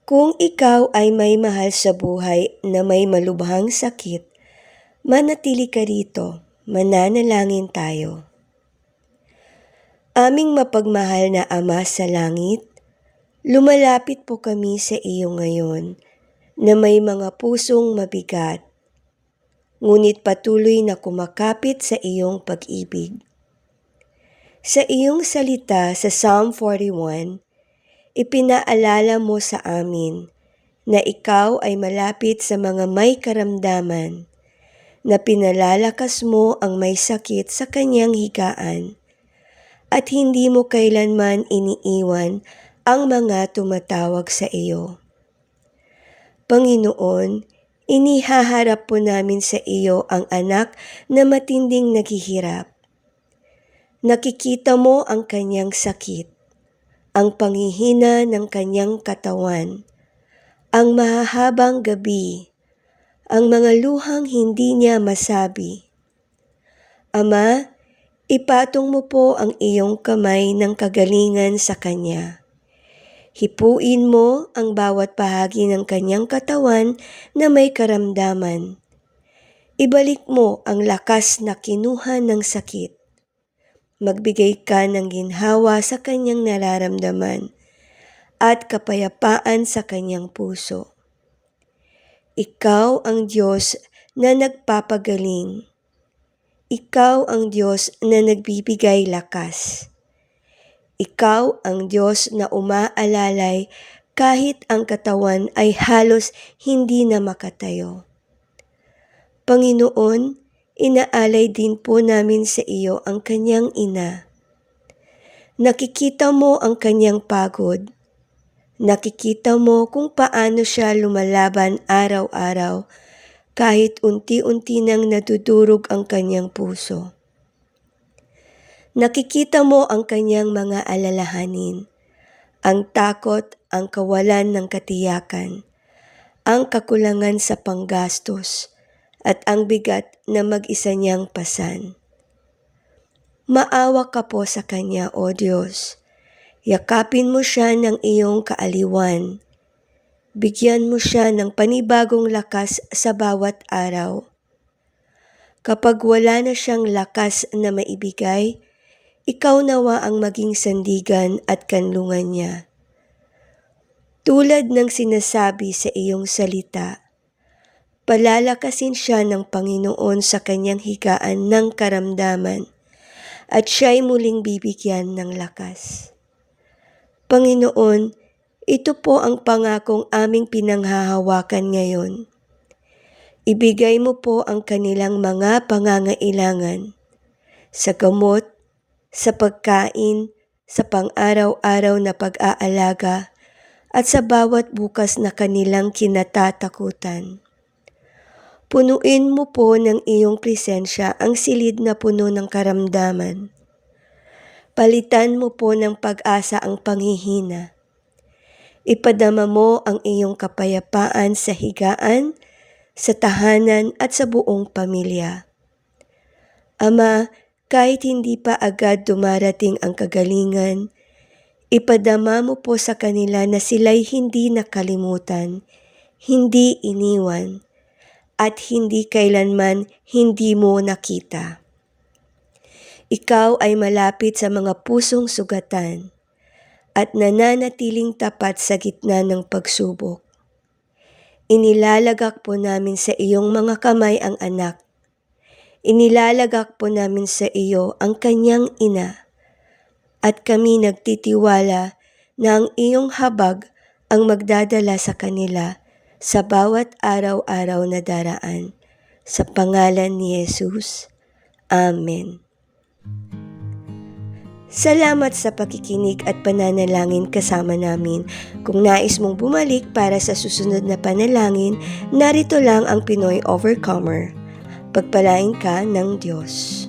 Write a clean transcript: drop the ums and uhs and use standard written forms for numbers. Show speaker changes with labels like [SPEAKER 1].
[SPEAKER 1] Kung ikaw ay may mahal sa buhay na may malubhang sakit, manatili ka rito, mananalangin tayo. Aming mapagmahal na Ama sa langit, lumalapit po kami sa iyo ngayon na may mga pusong mabigat, ngunit patuloy na kumakapit sa iyong pag-ibig. Sa iyong salita sa Psalm 41, ipinaalala mo sa amin na ikaw ay malapit sa mga may karamdaman, na pinalalakas mo ang may sakit sa kanyang higaan, at hindi mo kailanman iniiwan ang mga tumatawag sa iyo. Panginoon, inihaharap po namin sa iyo ang anak na matinding naghihirap. Nakikita mo ang kanyang sakit, ang panghihina ng kanyang katawan, ang mahahabang gabi, ang mga luhang hindi niya masabi. Ama, ipatong mo po ang iyong kamay ng kagalingan sa kanya. Hipuin mo ang bawat bahagi ng kanyang katawan na may karamdaman. Ibalik mo ang lakas na kinuha ng sakit. Magbigay ka ng ginhawa sa kanyang nararamdaman at kapayapaan sa kanyang puso. Ikaw ang Diyos na nagpapagaling. Ikaw ang Diyos na nagbibigay lakas. Ikaw ang Diyos na umaalalay kahit ang katawan ay halos hindi na makatayo. Panginoon, inaalay din po namin sa iyo ang kanyang ina. Nakikita mo ang kanyang pagod. Nakikita mo kung paano siya lumalaban araw-araw kahit unti-unti nang nadudurog ang kanyang puso. Nakikita mo ang kanyang mga alalahanin, ang takot, ang kawalan ng katiyakan, ang kakulangan sa panggastos, at ang bigat na mag-isa niyang pasan. Maawa ka po sa kanya, O Diyos. Yakapin mo siya ng iyong kaaliwan. Bigyan mo siya ng panibagong lakas sa bawat araw. Kapag wala na siyang lakas na maibigay, ikaw nawa ang maging sandigan at kanlungan niya. Tulad ng sinasabi sa iyong salita, palalakasin siya ng Panginoon sa kanyang higaan ng karamdaman at siya'y muling bibigyan ng lakas. Panginoon, ito po ang pangakong aming pinanghahawakan ngayon. Ibigay mo po ang kanilang mga pangangailangan sa gamot, sa pagkain, sa pang-araw-araw na pag-aalaga, at sa bawat bukas na kanilang kinatatakutan. Punuin mo po ng iyong presensya ang silid na puno ng karamdaman. Palitan mo po ng pag-asa ang panghihina. Ipadama mo ang iyong kapayapaan sa higaan, sa tahanan at sa buong pamilya. Ama, kahit hindi pa agad dumarating ang kagalingan, ipadama mo po sa kanila na sila'y hindi nakalimutan, hindi iniwan, at hindi kailanman hindi mo nakita. Ikaw ay malapit sa mga pusong sugatan at nananatiling tapat sa gitna ng pagsubok. Inilalagak po namin sa iyong mga kamay ang anak. Inilalagak po namin sa iyo ang kanyang ina. At kami nagtitiwala na ang iyong habag ang magdadala sa kanila sa bawat araw-araw na daraan. Sa pangalan ni Jesus. Amen. Salamat sa pakikinig at pananalangin kasama namin. Kung nais mong bumalik para sa susunod na panalangin, narito lang ang Pinoy Overcomer. Pagpalain ka ng Diyos.